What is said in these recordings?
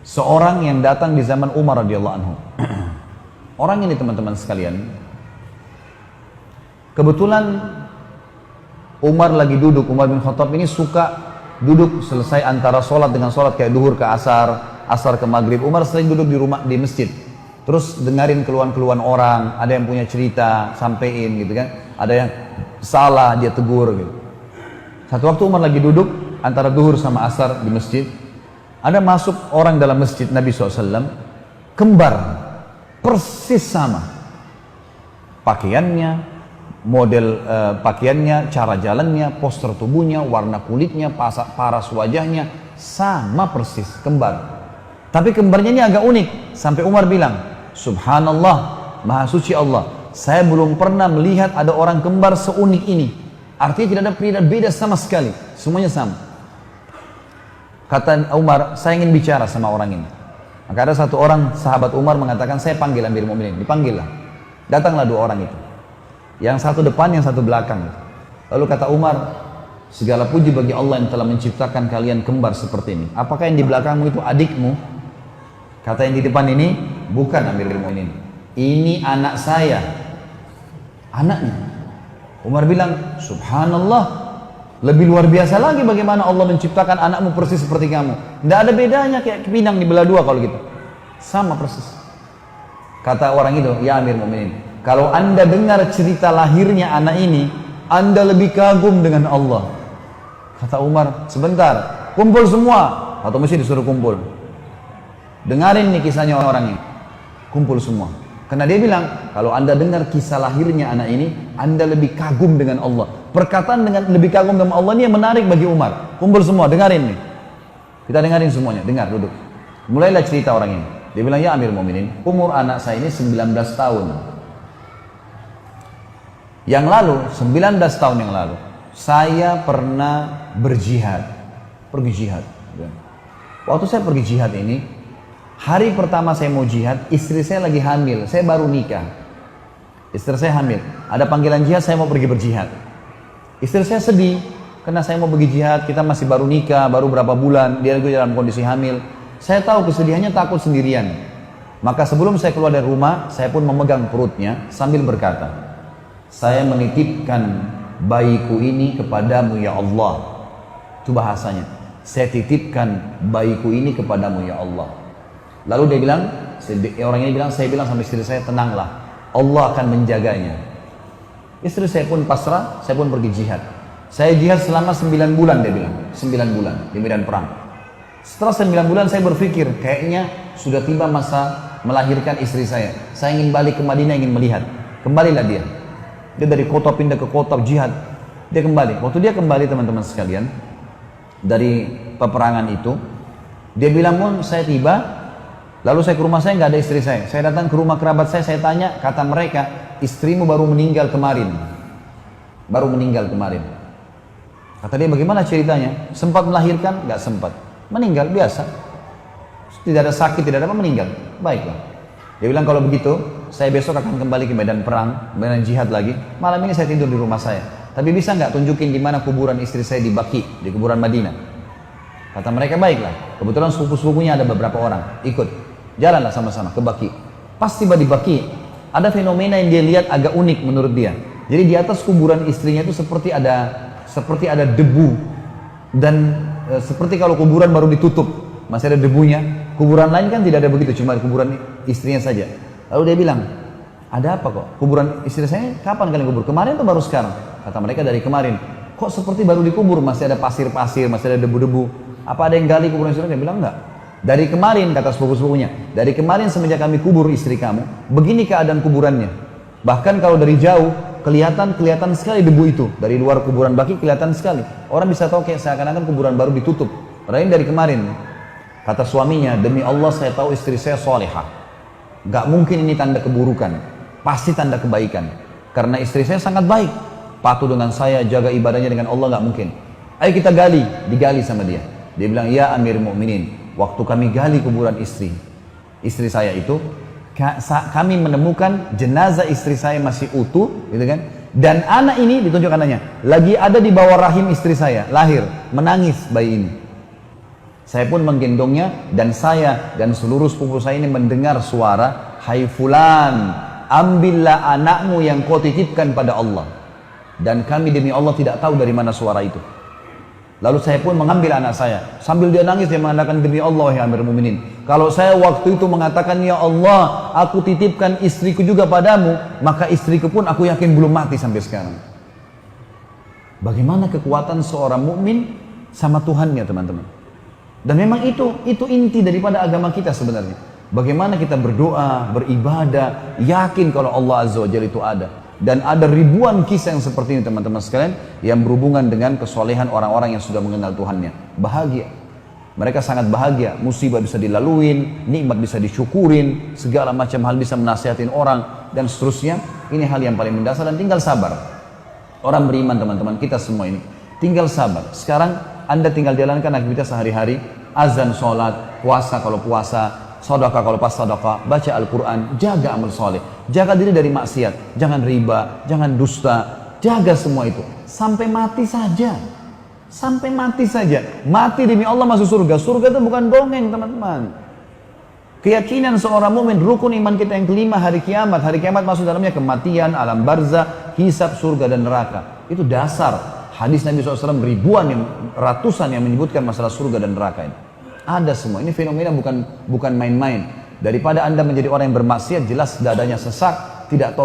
seorang yang datang di zaman Umar radhiyallahu anhu. Orang ini teman-teman sekalian, kebetulan Umar lagi duduk. Umar bin Khattab ini suka duduk selesai antara sholat dengan sholat, kayak duhur ke asar, asar ke maghrib. Umar sering duduk di rumah, di masjid, terus dengerin keluhan-keluhan orang. Ada yang punya cerita, sampein gitu kan. Ada yang salah, dia tegur gitu. Satu waktu Umar lagi duduk antara duhur sama asar di masjid, ada masuk orang dalam masjid Nabi SAW, kembar, persis sama pakaiannya, model pakaiannya, cara jalannya, postur tubuhnya, warna kulitnya, paras wajahnya, sama persis, kembar. Tapi kembarnya ini agak unik, sampai Umar bilang, Subhanallah, Maha Suci Allah, saya belum pernah melihat ada orang kembar seunik ini. Artinya tidak ada beda sama sekali, semuanya sama. Kata Umar, saya ingin bicara sama orang ini. Maka ada satu orang sahabat Umar mengatakan, saya panggil Amirul Mukminin. Dipanggillah, datanglah dua orang itu. Yang satu depan, yang satu belakang. Lalu kata Umar, segala puji bagi Allah yang telah menciptakan kalian kembar seperti ini. Apakah yang di belakangmu itu adikmu? Kata yang di depan ini, bukan Amirul Mukminin. Ini anak saya, anaknya. Umar bilang, Subhanallah, lebih luar biasa lagi bagaimana Allah menciptakan anakmu persis seperti kamu. Tidak ada bedanya, kayak pinang dibelah dua kalau gitu. Sama persis. Kata orang itu, ya Amir Mu'minin, kalau anda dengar cerita lahirnya anak ini, anda lebih kagum dengan Allah. Kata Umar, sebentar, kumpul semua. Atau mesti disuruh kumpul. Dengarin nih kisahnya orang ini. Kumpul semua. Karena dia bilang, kalau anda dengar kisah lahirnya anak ini, anda lebih kagum dengan Allah. Perkataan dengan lebih kagum dengan Allah ini yang menarik bagi Umar. Kumpul semua, dengarin nih. Kita dengarin semuanya, dengar, duduk. Mulailah cerita orang ini. Dia bilang, ya Amir Mu'minin, umur anak saya ini 19 tahun. Yang lalu, 19 tahun yang lalu, saya pernah berjihad. Pergi jihad. Waktu saya pergi jihad ini, hari pertama saya mau jihad, istri saya lagi hamil, saya baru nikah. Istri saya hamil, ada panggilan jihad, saya mau pergi berjihad. Istri saya sedih, karena saya mau pergi jihad, kita masih baru nikah, baru berapa bulan, dia lagi dalam kondisi hamil. Saya tahu kesedihannya, takut sendirian. Maka sebelum saya keluar dari rumah, saya pun memegang perutnya sambil berkata, saya menitipkan bayiku ini kepadamu ya Allah. Itu bahasanya, saya titipkan bayiku ini kepadamu ya Allah. Lalu dia bilang, orang ini bilang, saya bilang sama istri saya, tenanglah, Allah akan menjaganya. Istri saya pun pasrah, saya pun pergi jihad. Saya jihad selama 9 bulan, dia bilang, 9 bulan di medan perang. Setelah 9 bulan saya berpikir, kayaknya sudah tiba masa melahirkan istri saya. Saya ingin balik ke Madinah, ingin melihat. Kembalilah dia. Dia dari kota pindah ke kota jihad. Dia kembali. Waktu dia kembali teman-teman sekalian, dari peperangan itu, dia bilang, Mun, saya tiba, lalu saya ke rumah saya, nggak ada istri saya. Saya datang ke rumah kerabat saya tanya, kata mereka, istrimu baru meninggal kemarin. Baru meninggal kemarin. Kata dia, bagaimana ceritanya? Sempat melahirkan? Nggak sempat. Meninggal, biasa. Tidak ada sakit, tidak ada apa, meninggal. Baiklah. Dia bilang, kalau begitu, saya besok akan kembali ke medan perang, medan jihad lagi. Malam ini saya tidur di rumah saya. Tapi bisa nggak tunjukin di mana kuburan istri saya di Baqi, di kuburan Madinah? Kata mereka, baiklah. Kebetulan sepupu-sepupunya ada beberapa orang. Ikut. Jalanlah sama-sama ke Baqi. Pas tiba di Baqi, ada fenomena yang dia lihat agak unik menurut dia. Jadi di atas kuburan istrinya itu seperti ada debu, dan seperti kalau kuburan baru ditutup masih ada debunya. Kuburan lain kan tidak ada begitu, cuma kuburan istrinya saja. Lalu dia bilang, ada apa kok? Kuburan istri saya kapan kalian kubur? Kemarin atau baru sekarang? Kata mereka, dari kemarin. Kok seperti baru dikubur, masih ada pasir-pasir, masih ada debu-debu. Apa ada yang gali kuburan istri? Dia bilang, enggak. Dari kemarin, kata sepupu-sepupunya, dari kemarin semenjak kami kubur istri kamu, begini keadaan kuburannya. Bahkan kalau dari jauh, kelihatan sekali debu itu. Dari luar kuburan Baqi kelihatan sekali. Orang bisa tahu kayak seakan-akan kuburan baru ditutup. Padahal ini dari kemarin. Kata suaminya, demi Allah saya tahu istri saya solehah. Gak mungkin ini tanda keburukan. Pasti tanda kebaikan. Karena istri saya sangat baik. Patuh dengan saya, jaga ibadahnya dengan Allah, gak mungkin. Ayo kita gali. Digali sama dia. Dia bilang, ya Amir Mu'minin, waktu kami gali kuburan istri saya itu, kami menemukan jenazah istri saya masih utuh, gitu kan? Dan anak ini, ditunjuk anaknya, lagi ada di bawah rahim istri saya, lahir, menangis bayi ini. Saya pun menggendongnya dan saya dan seluruh sepupu saya ini mendengar suara, "Hai fulan, ambillah anakmu yang kau titipkan pada Allah." Dan kami demi Allah tidak tahu dari mana suara itu. Lalu saya pun mengambil anak saya. Sambil dia nangis dia mengatakan, "Demi Allah ya Amirul Mukminin, kalau saya waktu itu mengatakan ya Allah, aku titipkan istriku juga padamu, maka istriku pun aku yakin belum mati sampai sekarang." Bagaimana kekuatan seorang mukmin sama Tuhannya, teman-teman. Dan memang itu inti daripada agama kita sebenarnya. Bagaimana kita berdoa, beribadah, yakin kalau Allah Azza wa Jalla itu ada. Dan ada ribuan kisah yang seperti ini teman-teman sekalian, yang berhubungan dengan kesolehan orang-orang yang sudah mengenal Tuhannya. Bahagia. Mereka sangat bahagia, musibah bisa dilaluin, nikmat bisa disyukurin, segala macam hal bisa menasihatin orang, dan seterusnya. Ini hal yang paling mendasar dan tinggal sabar. Orang beriman teman-teman, kita semua ini, tinggal sabar. Sekarang Anda tinggal jalankan aktivitas sehari-hari, azan, sholat, puasa kalau puasa, sedekah kalau pas sedekah, baca Al-Quran, jaga amal soleh, jaga diri dari maksiat, jangan riba, jangan dusta, jaga semua itu sampai mati saja, sampai mati saja. Mati demi Allah masuk surga. Surga itu bukan dongeng teman-teman. Keyakinan seorang mukmin, rukun iman kita yang kelima, hari kiamat. Hari kiamat masuk dalamnya kematian, alam barzah, hisab, surga dan neraka. Itu dasar. Hadis Nabi SAW ribuan, ratusan yang menyebutkan masalah surga dan neraka ini. Ada semua. Ini fenomena bukan main-main. Daripada Anda menjadi orang yang bermaksiat, jelas dadanya sesak, tidak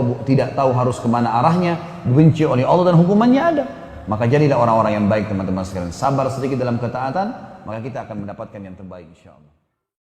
tahu harus kemana arahnya, dibenci oleh Allah dan hukumannya ada. Maka jadilah orang-orang yang baik teman-teman sekalian. Sabar sedikit dalam ketaatan, maka kita akan mendapatkan yang terbaik insya Allah.